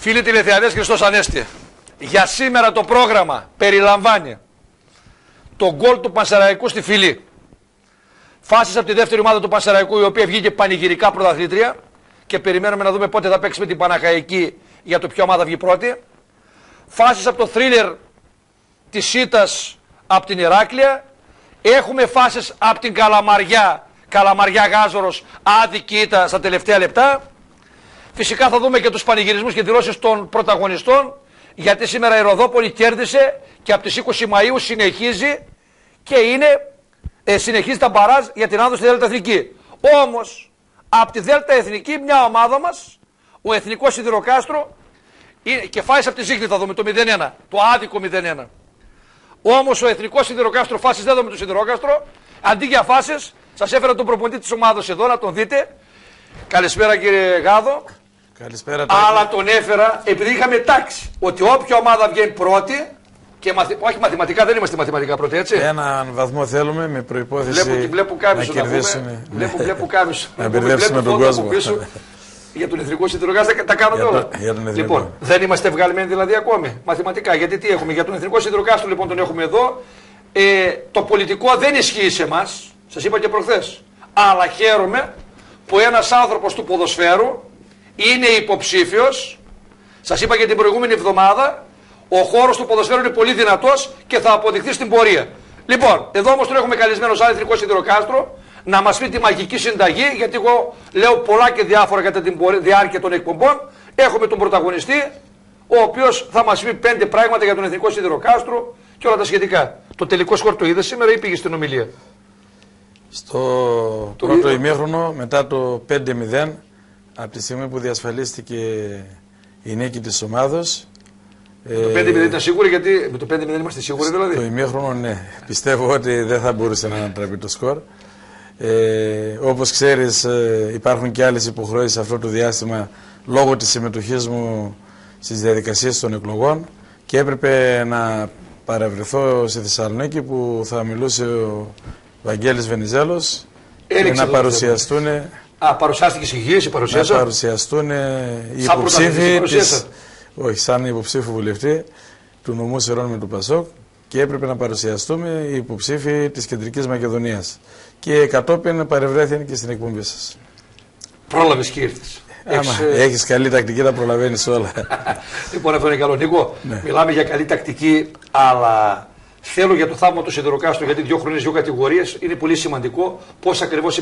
Φίλοι τηλεθεατές, Χριστός Ανέστη. Για σήμερα το πρόγραμμα περιλαμβάνει το γκολ του Πανσεραϊκού στη Φυλή. Φάσεις από τη δεύτερη ομάδα του Πανσεραϊκού, η οποία βγήκε πανηγυρικά πρωταθλήτρια και περιμένουμε να δούμε πότε θα παίξει με την Παναχαϊκή για το ποια ομάδα βγει πρώτη. Φάσεις από το θρίλερ της Σίτας από την Ηράκλεια. Έχουμε φάσεις από την Καλαμαριά Γάζορος, άδικη ήττα στα τελευταία λεπτά. Φυσικά θα δούμε και τους πανηγυρισμούς και δηλώσεις των πρωταγωνιστών, γιατί σήμερα η Ροδόπολη κέρδισε και από τις 20 Μαΐου συνεχίζει και συνεχίζει τα μπαράζ για την άνοδο στη Δέλτα Εθνική. Όμως, από τη Δέλτα Εθνική μια ομάδα μας, ο Εθνικός Σιδηροκάστρο, και φάσεις από τη Ζήχνη θα δούμε το 0-1, το άδικο 0-1. Όμως ο Εθνικός Σιδηροκάστρο, φάσεις δεν δούμε το Σιδηροκάστρο, αντί για φάσεις, σας έφερα τον προπονητή της ομάδας εδώ να τον δείτε. Καλησπέρα κύριε Γάδο. Καλησπέρα. Αλλά τον έφερα επειδή είχαμε τάξει ότι όποια ομάδα βγαίνει πρώτη, και όχι μαθηματικά, δεν είμαστε μαθηματικά πρώτοι, έτσι. Έναν βαθμό θέλουμε με προϋπόθεση να κερδίσουμε. Βλέπω κάμισο. Να μπερδεύσουμε τον κόσμο. Για τον Εθνικό Σιδηροκάστρο τα κάνουμε όλα. Λοιπόν, δεν είμαστε βγαλμένοι δηλαδή ακόμη μαθηματικά. Γιατί τι έχουμε, για τον Εθνικό Σιδηροκάστρο λοιπόν τον έχουμε εδώ. Το πολιτικό δεν ισχύει σε εμάς, σας είπα και προχθές. Αλλά χαίρομαι που ένας άνθρωπος του ποδοσφαίρου είναι υποψήφιος. Σας είπα και την προηγούμενη εβδομάδα, ο χώρος του ποδοσφαίρου είναι πολύ δυνατός και θα αποδειχθεί στην πορεία. Λοιπόν, εδώ όμως τον έχουμε καλεσμένο σαν Εθνικό Σιδηροκάστρο να μας πει τη μαγική συνταγή, γιατί εγώ λέω πολλά και διάφορα κατά την διάρκεια των εκπομπών. Έχουμε τον πρωταγωνιστή, ο οποίος θα μας πει 5 πράγματα για τον Εθνικό Σιδηροκάστρο και όλα τα σχετικά. Το τελικό σκορ το είδε σήμερα ή πήγε στην ομιλία? Στο πρώτο ημίχρονο, μετά το 5-0, από τη στιγμή που διασφαλίστηκε η νίκη της ομάδος. Το 5-0 ήταν σίγουροι, γιατί με το 5-0 είμαστε σίγουροι δηλαδή? Το ημίχρονο, ναι. Πιστεύω ότι δεν θα μπορούσε να ανατραπεί το σκορ. Όπως ξέρεις, υπάρχουν και άλλες υποχρεώσεις σε αυτό το διάστημα λόγω της συμμετοχής μου στις διαδικασίες των εκλογών και έπρεπε να παραβρεθώ στη Θεσσαλονίκη που θα μιλούσε ο Βαγγέλης Βενιζέλος και να παρουσιαστούν. Παρουσιάστηκε συγχύηση, παρουσίασα. Να παρουσιαστούν οι υποψήφοι όχι, σαν υποψήφιο βουλευτή του νομού Σερών με του Πασόκ και έπρεπε να παρουσιαστούμε οι υποψήφοι της Κεντρικής Μακεδονίας. Και κατόπιν παρευρέθηκαν και στην εκπομπή σας. Πρόλαβες και ήρθες. Έχεις καλή τακτική, τα προλαβαίνεις όλα. Λοιπόν, αυτό είναι καλό. Νίκο, ναι. Μιλάμε για καλή τακτική, αλλά θέλω για το θαύμα του Σιδηροκάστρου, γιατί 2 χρονιές, 2 κατηγορίες, είναι πολύ σημαντικό πώς ακριβώς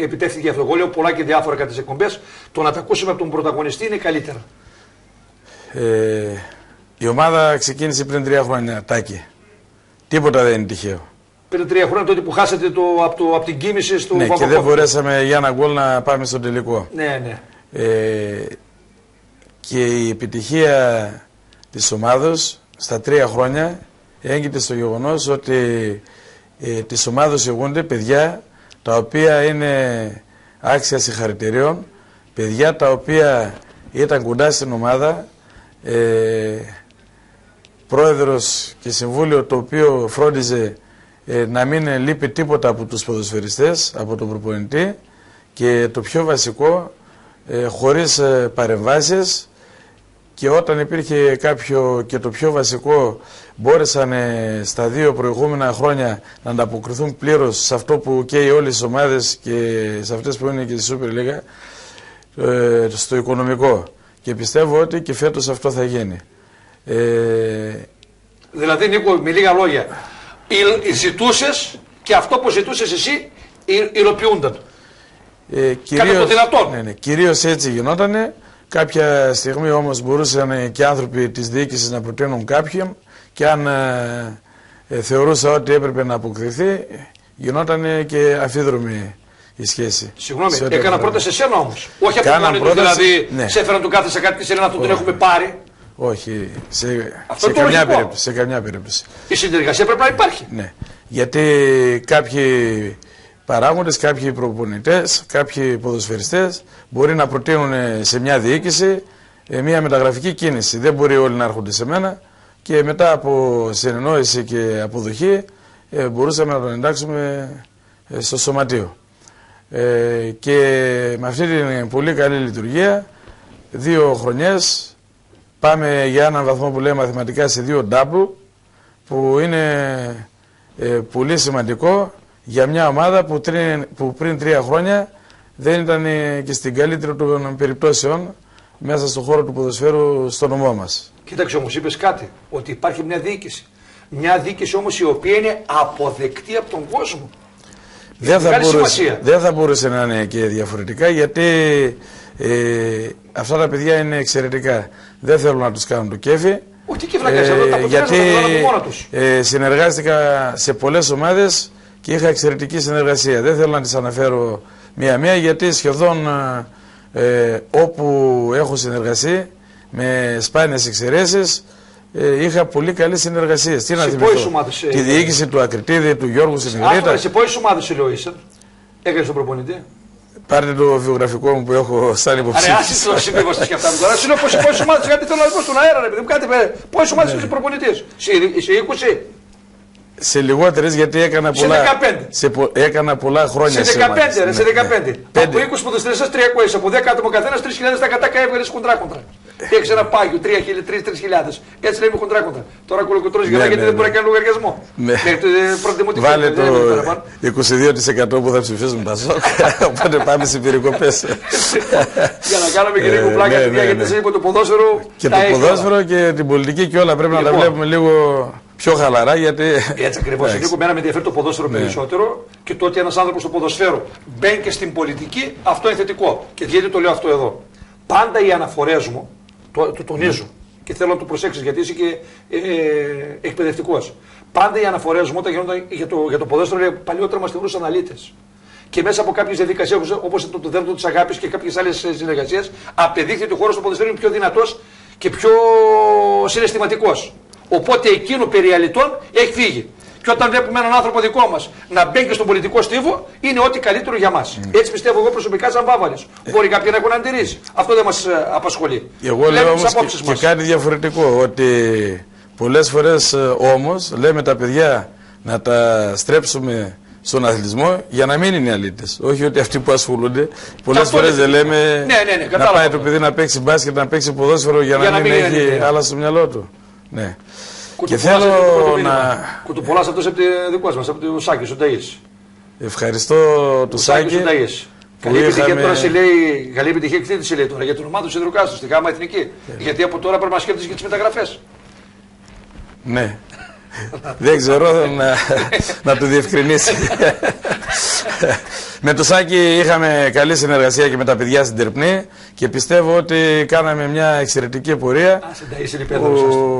επιτεύχθηκε αυτό. Εγώ λέω πολλά και διάφορα κατά τις εκπομπές. Το να τα ακούσουμε από τον πρωταγωνιστή είναι καλύτερα. Η ομάδα ξεκίνησε πριν 3 χρόνια, Τάκη. Τίποτα δεν είναι τυχαίο. Πριν 3 χρόνια, τότε που χάσατε από την κίνηση στο ναι, και δεν μπορέσαμε για ένα γκολ να πάμε στον τελικό. Ναι, ναι. Και η επιτυχία της ομάδος στα 3 χρόνια έγκυται στο γεγονός ότι της ομάδος ηγούνται παιδιά τα οποία είναι άξια συγχαρητηρίων, παιδιά τα οποία ήταν κοντά στην ομάδα, πρόεδρος και συμβούλιο το οποίο φρόντιζε να μην λείπει τίποτα από τους ποδοσφαιριστές, από τον προπονητή και το πιο βασικό, χωρίς παρεμβάσεις, και όταν υπήρχε κάποιο και το πιο βασικό μπόρεσαν στα 2 προηγούμενα χρόνια να ανταποκριθούν πλήρως σε αυτό που καίει όλες τις ομάδες και σε αυτές που είναι και στη Super League, στο οικονομικό, και πιστεύω ότι και φέτος αυτό θα γίνει. Δηλαδή, Νίκο, με λίγα λόγια, ζητούσες και αυτό που ζητούσες εσύ υλοποιούνταν. Κατά το δυνατόν. Ναι, ναι, κυρίως έτσι γινότανε. Κάποια στιγμή όμως μπορούσαν και άνθρωποι της διοίκησης να προτείνουν κάποιον και αν θεωρούσα ότι έπρεπε να αποκριθεί, γινόταν και αφίδρομη η σχέση. Συγγνώμη, έκανα πρόταση σε εσένα όμως. Όχι από μόνοι του, δηλαδή ναι. Σε έφεραν του κάθε σε κάτι και σε λένε αυτό τον έχουμε πάρει. Όχι, σε καμιά περίπτωση. Η συνεργασία πρέπει να υπάρχει. Ναι, γιατί κάποιοι παράγοντες, κάποιοι προπονητές, κάποιοι ποδοσφαιριστές μπορεί να προτείνουν σε μια διοίκηση μια μεταγραφική κίνηση. Δεν μπορεί όλοι να έρχονται σε μένα και μετά από συνεννόηση και αποδοχή μπορούσαμε να τον εντάξουμε στο σωματείο. Και με αυτή την πολύ καλή λειτουργία 2 χρονιές πάμε για έναν βαθμό που λέει μαθηματικά σε 2 double, που είναι πολύ σημαντικό για μια ομάδα που πριν 3 χρόνια δεν ήταν και στην καλύτερη των περιπτώσεων μέσα στον χώρο του ποδοσφαίρου στο νομό μας. Κοίταξε όμως, είπες κάτι, ότι υπάρχει μια διοίκηση. Μια διοίκηση όμως η οποία είναι αποδεκτή από τον κόσμο. Δεν θα μπορούσε να είναι και διαφορετικά, γιατί αυτά τα παιδιά είναι εξαιρετικά. Δεν θέλουν να τους κάνουν το κέφι. Ούτε και βλακές, εδώ τα αποτελέσματα θα βγάλουν από μόνα τους. Συνεργάστηκα σε πολλές ομάδες και είχα εξαιρετική συνεργασία. Δεν θέλω να τις αναφέρω μία-μία, γιατί σχεδόν όπου έχω συνεργαστεί με σπάνιες εξαιρέσεις είχα πολύ καλή συνεργασία. Τι να θυμηθώ, τη διοίκηση του Ακριτίδη, του Γιώργου Σιμιγρίτα. Σε πόσες ομάδες σου λέω είσαι, έκανες τον προπονητή? Πάρτε το βιογραφικό μου που έχω σαν υποψήφιο. Άρα, άσε το συμβίβασες και αυτά. Τώρα σου λέω πόσες ομάδες, γιατί θέλω να δω στον αέρα, ρε παιδί μου, κάτι πόσες ομάδες είσαι προπονητής? Σε 20? Σε λιγότερες, γιατί έκανα πολλά χρόνια. Σε 15, σε 15. Από 20 ποδοσφαιριστές 300, από 10 άτομα καθένας 3.000 τα κατάκα έβγαλες κοντρά. Έχεις ένα πάγιο, 3.000. Έτσι λέμε κοντρά. Τώρα κολοκοτρώνεις γελά γιατί δεν μπορεί να κάνει λογαριασμό. Βάλε το 22% που θα ψηφίσουν τα ΣΟΚ, οπότε πάμε σε περικοπές. Για να κάνουμε και λίγο πλάκα, γιατί σε είπε το ποδόσφαιρο. Και το ποδόσφαιρο και την πολιτική και όλα πρέπει να τα βλέπουμε λίγο πιο χαλαρά, γιατί. Έτσι ακριβώς. Λίγο μένα με ενδιαφέρει το ποδόσφαιρο περισσότερο, και το ότι ένας άνθρωπος στο ποδοσφαίρο μπαίνει και στην πολιτική, αυτό είναι θετικό. Και γιατί το λέω αυτό εδώ? Πάντα οι αναφορές μου, το τονίζω και θέλω να το προσέξεις γιατί είσαι και εκπαιδευτικός. Πάντα οι αναφορές μου όταν γινόταν για το ποδόσφαιρο, παλιότερα μας θεωρούσαν αναλύτες. Και μέσα από κάποιες διαδικασίες όπως το δέρτο της αγάπης και κάποιες άλλες συνεργασίες, απεδείχθη ότι ο χώρος του ποδοσφαίρου είναι πιο δυνατός και πιο συναισθηματικός. Οπότε εκείνο περί αλητών έχει φύγει. Και όταν βλέπουμε έναν άνθρωπο δικό μας να μπαίνει και στον πολιτικό στίβο, είναι ό,τι καλύτερο για μας. Έτσι πιστεύω εγώ προσωπικά, σαν Βάβαρης. Μπορεί κάποιοι να έχουν αντιρρήσει. Αυτό δεν μας απασχολεί. Εγώ λέω όμως και κάτι διαφορετικό. Ότι πολλές φορές όμως λέμε τα παιδιά να τα στρέψουμε στον αθλητισμό για να μην είναι αλήτες. Όχι ότι αυτοί που ασχολούνται. Πολλές φορές δεν λέμε να πάει το παιδί να παίξει μπάσκετ, να παίξει ποδόσφαιρο για να μην έχει άλλα στο μυαλό του. Ναι. Και θέλω να. Κουτουπολάς αυτός από το δικό μας, από το Σάκη, ο Νταΐς. Ευχαριστώ του Σάκη. Καλή επιτυχία τώρα σε λέει, καλή επιτυχία και τι λέει τώρα για την ομάδα του Σιδηροκάστου, στη ΓΑΜΑ Εθνική. Γιατί από τώρα πρέπει να σκέφτεσαι και τις μεταγραφές. Ναι. Δεν ξέρω να του διευκρινίσει. Με το Σάκη είχαμε καλή συνεργασία και με τα παιδιά στην Τερπνή και πιστεύω ότι κάναμε μια εξαιρετική πορεία.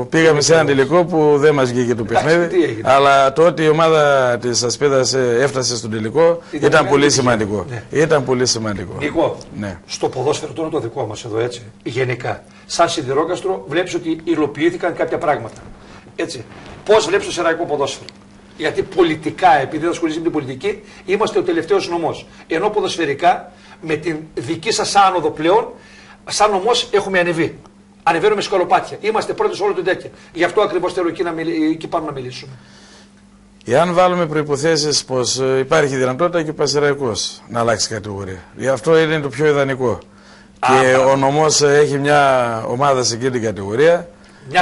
Πήγαμε σε έναν τελικό που δεν μας βγήκε το παιχνίδι. Αλλά το ότι η ομάδα της Ασπίδας έφτασε στον τελικό ήταν πολύ σημαντικό. Ήταν πολύ σημαντικό. Νίκο, στο ποδόσφαιρο τώρα το δικό μας εδώ, έτσι, γενικά, σαν Σιδηρόκαστρο βλέπεις ότι υλοποιήθηκαν κάποια πράγματα. Έτσι. Πώς βλέπεις το σεραϊκό ποδόσφαιρο? Γιατί πολιτικά, επειδή δεν ασχολείσαι με την πολιτική, είμαστε ο τελευταίος νομός. Ενώ ποδοσφαιρικά, με την δική σας άνοδο πλέον, σαν νομός έχουμε ανεβεί. Ανεβαίνουμε σκαλοπάτια. Είμαστε πρώτοι σε όλο το τέτοιο. Γι' αυτό ακριβώς θέλω εκεί πάνω να μιλήσουμε. Εάν βάλουμε προϋποθέσεις πως υπάρχει δυνατότητα και ο Πανσεραϊκός να αλλάξει κατηγορία. Γι' αυτό είναι το πιο ιδανικό. Και ο νομός έχει μια ομάδα σε εκείνη την κατηγορία.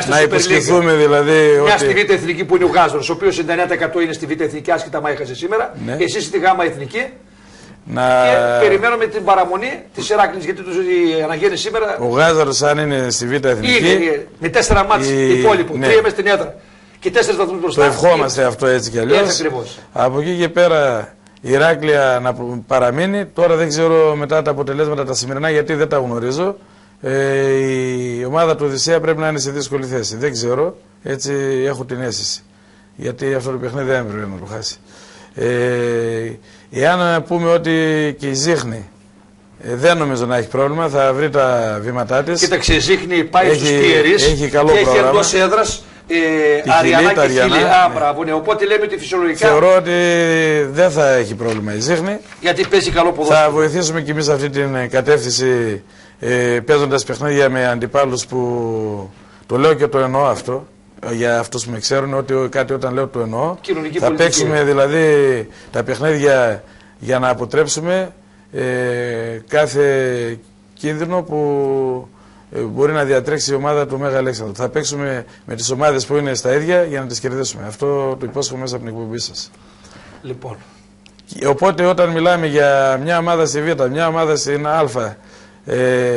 Να υποσχεθούμε δηλαδή. Μια στη Β' Εθνική που είναι ο Γάζος, ο οποίος 99% είναι στη Β' Εθνική, άσχετα μα έχασε σήμερα. Ναι. Εσείς στη Γ' Εθνική. Και περιμένουμε την παραμονή της Ηράκλειας, γιατί η αναγέννηση σήμερα. Ο Γάζαρος, αν είναι στη Β' Εθνική. Είναι με 4 μάτς υπόλοιπο. 3 μες στην έδρα. Και 4 βαθμούς μπροστά. Το ευχόμαστε αυτό έτσι κι αλλιώς. Από εκεί και πέρα η Ηράκλεια να παραμείνει. Τώρα δεν ξέρω μετά τα αποτελέσματα τα σημερινά, γιατί δεν τα γνωρίζω. Η ομάδα του Οδυσσέα πρέπει να είναι σε δύσκολη θέση. Δεν ξέρω, έτσι έχω την αίσθηση. Γιατί αυτό το παιχνίδι δεν έπρεπε να το χάσει. Εάν πούμε ότι και η Ζίχνη δεν νομίζω να έχει πρόβλημα, θα βρει τα βήματά της. Κοίταξε, η Ζίχνη πάει στους Πιερείς και έχει εντός έδρας Αριανά και Χιλή. Μπράβο, ναι. Οπότε λέμε ότι φυσιολογικά. Θεωρώ ότι δεν θα έχει πρόβλημα η Ζίχνη. Γιατί παίζει καλό ποδόσφαιρο. Θα βοηθήσουμε κι εμείς αυτή την κατεύθυνση. Παίζοντας παιχνίδια με αντιπάλους που το λέω και το εννοώ αυτό, για αυτούς που με ξέρουν, ότι κάτι όταν λέω το εννοώ. Κοινωνική θα πολιτική. Παίξουμε δηλαδή τα παιχνίδια για να αποτρέψουμε κάθε κίνδυνο που μπορεί να διατρέξει η ομάδα του Μέγα Αλέξανδρου. Θα παίξουμε με τις ομάδες που είναι στα ίδια για να τις κερδίσουμε. Αυτό το υπόσχομαι μέσα από την εκπομπή σας. Λοιπόν. Οπότε όταν μιλάμε για μια ομάδα στη Β, μια ομάδα στην Α,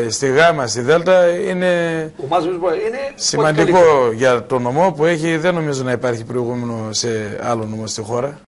στη Γ, στη Δ, είναι σημαντικό για το νομό που έχει. Δεν νομίζω να υπάρχει προηγούμενο σε άλλο νομό στη χώρα.